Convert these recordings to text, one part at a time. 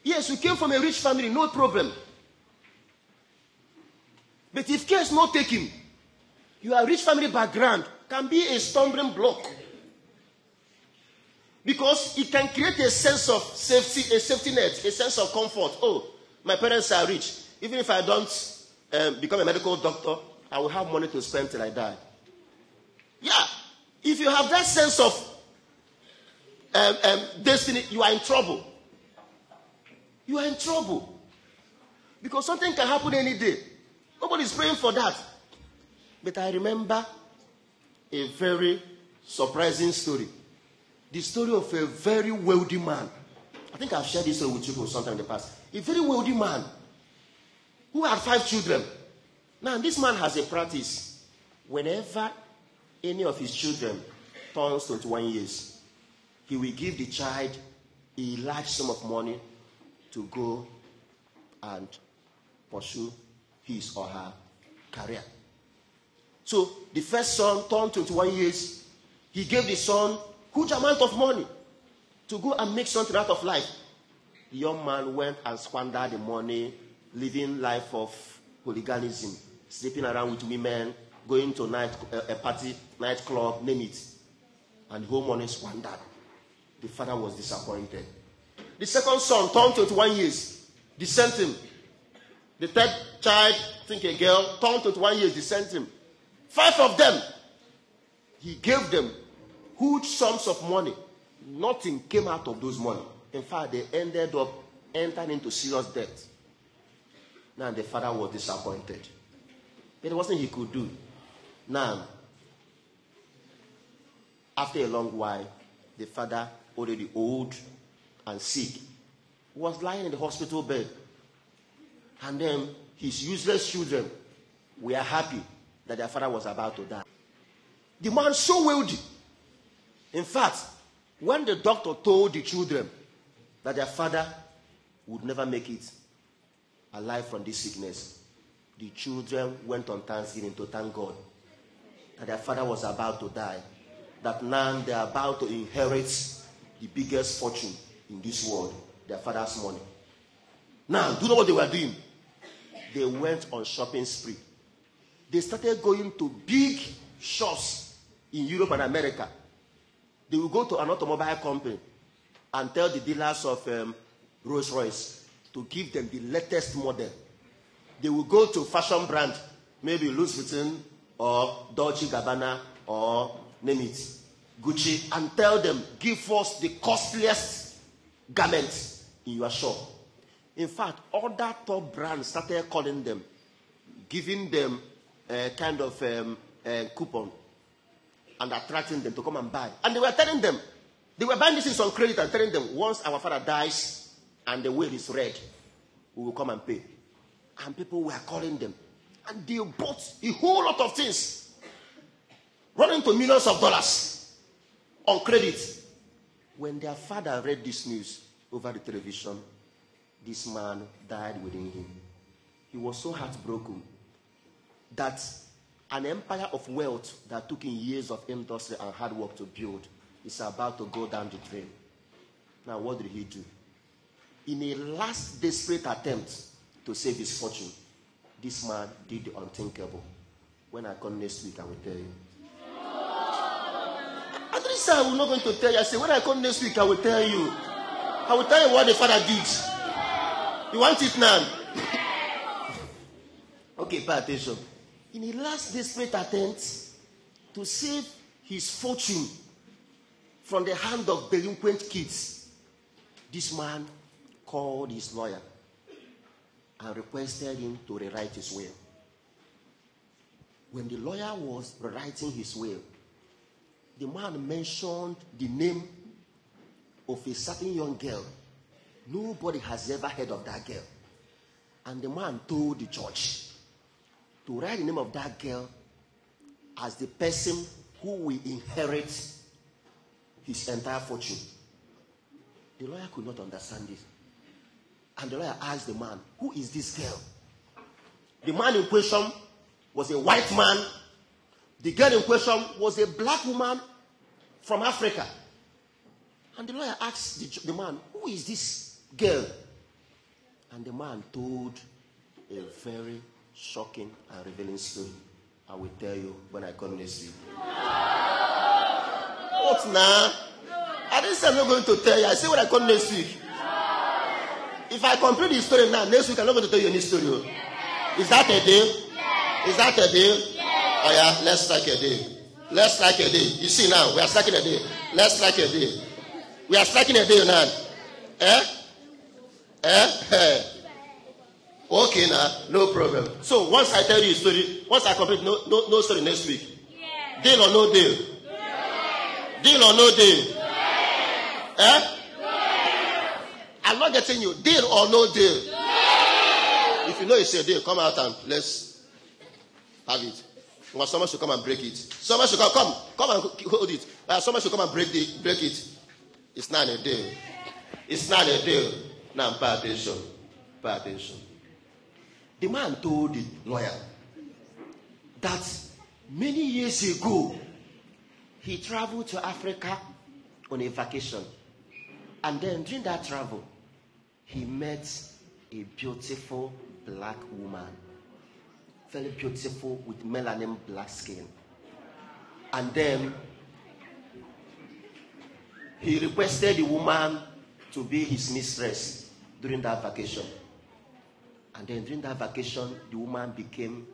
Yes, you came from a rich family, no problem. But if case not taken, your rich family background can be a stumbling block. Because it can create a sense of safety, a safety net, a sense of comfort. Oh, my parents are rich. Even if I don't become a medical doctor, I will have money to spend till I die. Yeah. If you have that sense of destiny, you are in trouble. You are in trouble. Because something can happen any day. Nobody's praying for that. But I remember a very surprising story. The story of a very wealthy man. I think I've shared this story with you sometime in the past. A very wealthy man who had 5 children. Now, this man has a practice. Whenever any of his children turns 21 years, he will give the child a large sum of money to go and pursue his or her career. So, the first son turned 21 years. He gave the son huge amount of money to go and make something out of life. The young man went and squandered the money, living life of hooliganism, sleeping around with women, going to a party, nightclub, name it. And the whole money squandered. The father was disappointed. The second son turned 21 years, they sent him. The third child, I think a girl, turned 21 years, they sent him. 5 of them, he gave them huge sums of money. Nothing came out of those money. In fact, they ended up entering into serious debt. Now the father was disappointed. There wasn't he could do. Now, after a long while, the father, already old and sick, was lying in the hospital bed. And then his useless children were happy that their father was about to die. The man so wealthy. In fact, when the doctor told the children that their father would never make it alive from this sickness, the children went on Thanksgiving to thank God that their father was about to die, that now they are about to inherit the biggest fortune in this world, their father's money. Now, do you know what they were doing? They went on shopping spree. They started going to big shops in Europe and America. They will go to an automobile company and tell the dealers of Rolls-Royce to give them the latest model. They will go to fashion brand, maybe Louis Vuitton or Dolce & Gabbana or name it, Gucci, and tell them, give us the costliest garments in your shop. In fact, other top brands started calling them, giving them a kind of coupon and attracting them to come and buy. And they were telling them, they were buying this things on credit and telling them, once our father dies and the will is read, we will come and pay. And people were calling them. And they bought a whole lot of things, running to millions of dollars on credit. When their father read this news over the television, this man died within him. He was so heartbroken that an empire of wealth that took in years of industry and hard work to build is about to go down the drain. Now, what did he do? In a last desperate attempt to save his fortune, this man did the unthinkable. When I come next week, I will tell you. At least I'm not going to tell you. I say, when I come next week, I will tell you. I will tell you what the father did. You want it now? Okay, pay attention. In a last desperate attempt to save his fortune from the hand of delinquent kids, this man called his lawyer and requested him to rewrite his will. When the lawyer was rewriting his will, the man mentioned the name of a certain young girl. Nobody has ever heard of that girl. And the man told the judge to write the name of that girl as the person who will inherit his entire fortune. The lawyer could not understand this. And the lawyer asked the man, who is this girl? The man in question was a white man. The girl in question was a black woman from Africa. And the lawyer asked the man, who is this girl? And the man told a very shocking and revealing story. I will tell you when I come next week. What now? I didn't say I'm not going to tell you. I say when I come next week. If I complete the story now, next week I'm not going to tell you any story. Is that a deal? Is that a deal? Oh yeah, let's strike a deal. Let's strike a deal. You see now, we are striking a deal. Let's strike a deal. We are striking a deal now. Okay now, no problem. So once I tell you a story, once I complete, no story next week. Deal or no deal? Deal or no deal? I'm not getting you. Deal or no deal? If you know it's a deal, come out and let's have it. Well, someone should come and break it. Someone should come and hold it. Someone should come and break it. It's not a deal. It's not a deal. Now pay attention. Pay attention. The man told the lawyer that many years ago he traveled to Africa on a vacation. And then during that travel, he met a beautiful black woman. Very beautiful with melanin black skin. And then he requested the woman to be his mistress during that vacation. And then during that vacation, the woman became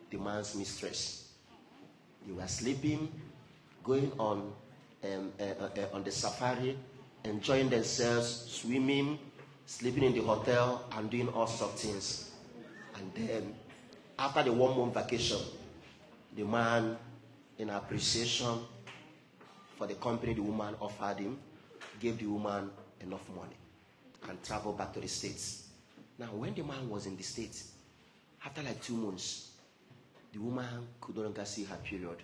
the man's mistress. They were sleeping, going on the safari, enjoying themselves, swimming, sleeping in the hotel, and doing all sorts of things. And then, after the 1 month vacation, the man, in appreciation for the company the woman offered him, gave the woman enough money and traveled back to the States. Now, when the man was in the States, after like 2 months, the woman could no longer see her period.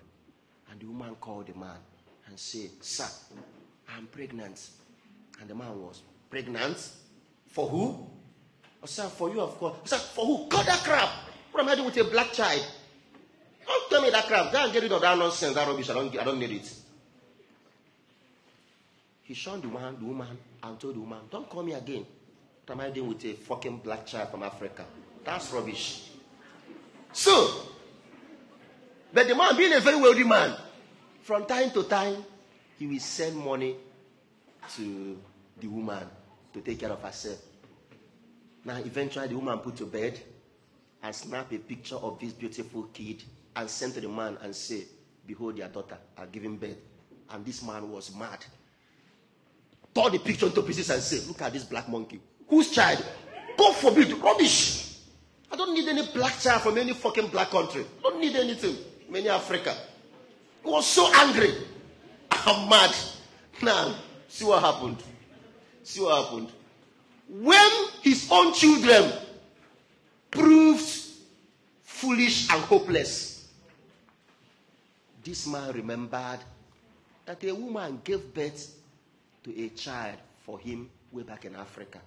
And the woman called the man and said, "Sir, I'm pregnant." And the man was, "Pregnant? For who?" "Oh, sir, for you, of course." "Sir, for who?" "Cut that crap. What am I doing with a black child? Don't tell me that crap. Don't get rid of that nonsense, that rubbish. I don't need it." He shunned the woman and told the woman, "Don't call me again. What am I doing with a fucking black child from Africa? That's rubbish." So, but the man, being a very wealthy man, from time to time, he will send money to the woman to take care of herself. Now, eventually, the woman put to bed and snap a picture of this beautiful kid and sent to the man and say, "Behold your daughter, I've given birth." And this man was mad. Tore the picture into pieces and said, "Look at this black monkey. Whose child? God forbid, rubbish. I don't need any black child from any fucking black country. I don't need anything from any Africa." He was so angry. I'm mad. Now, see what happened. See what happened. When his own children proved foolish and hopeless, this man remembered that a woman gave birth to a child for him way back in Africa.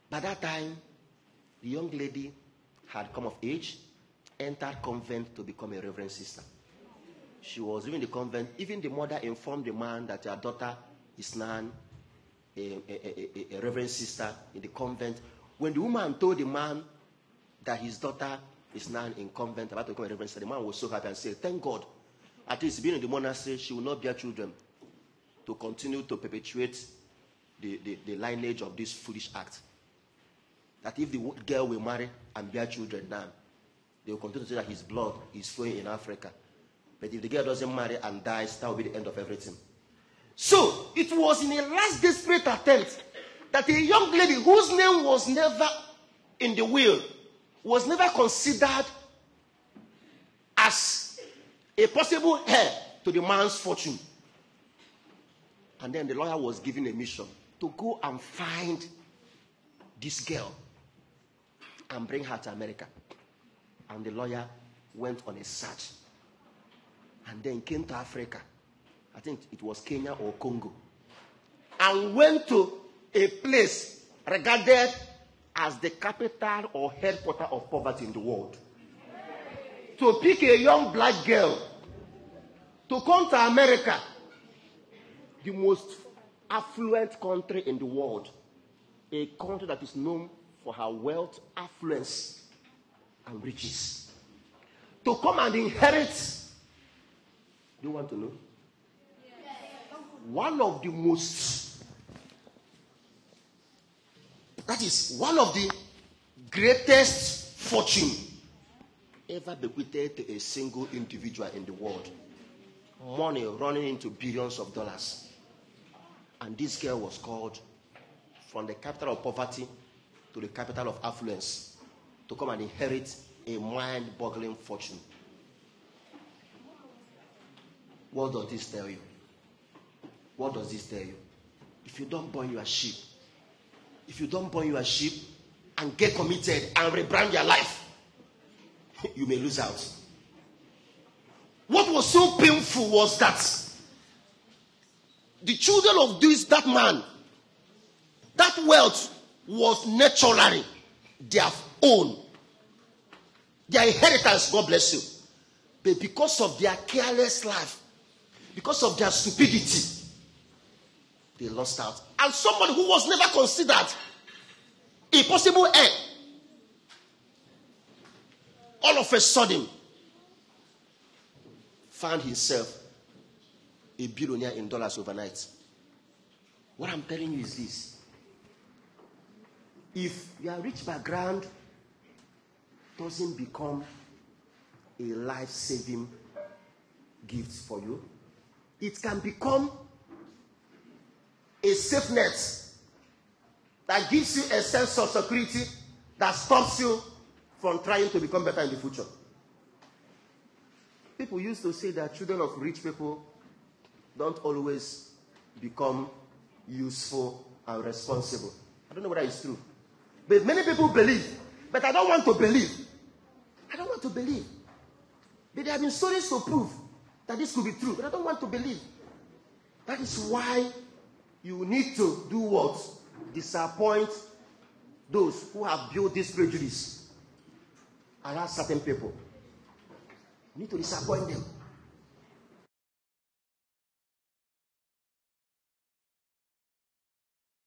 By that time, the young lady had come of age, entered convent to become a reverend sister. She was living in the convent. Even the mother informed the man that her daughter is now a reverend sister in the convent. When the woman told the man that his daughter is now in convent, about to become a reverend sister, the man was so happy and said, "Thank God, at least being in the monastery, she will not bear children to continue to perpetuate the lineage of this foolish act. That if the girl will marry and bear children now, they will continue to say that his blood is flowing in Africa. But if the girl doesn't marry and dies, that will be the end of everything." So, it was in a last desperate attempt that a young lady whose name was never in the will, was never considered as a possible heir to the man's fortune. And then the lawyer was given a mission to go and find this girl and bring her to America. And the lawyer went on a search and then came to Africa. I think it was Kenya or Congo. And went to a place regarded as the capital or headquarters of poverty in the world. To pick a young black girl to come to America, the most affluent country in the world, a country that is known for her wealth, affluence, and riches. To come and inherit. Do you want to know? One of the greatest fortune ever bequeathed to a single individual in the world. Money running into billions of dollars. And this girl was called from the capital of poverty to the capital of affluence to come and inherit a mind-boggling fortune. What does this tell you? What does this tell you? If you don't burn your sheep, and get committed and rebrand your life, you may lose out. What was so painful was that the children of that man, that wealth was naturally their own, their inheritance, God bless you. But because of their careless life, because of their stupidity, they lost out. And somebody who was never considered a possible heir, all of a sudden found himself a billionaire in dollars overnight. What I'm telling you is this. If your rich background doesn't become a life-saving gift for you, it can become a safe net that gives you a sense of security that stops you from trying to become better in the future. People used to say that children of rich people don't always become useful and responsible. I don't know whether it's true. But many people believe. But I don't want to believe. But there have been stories to prove that this could be true. But I don't want to believe. That is why you need to do what? Disappoint those who have built this prejudice around certain people. You need to disappoint them.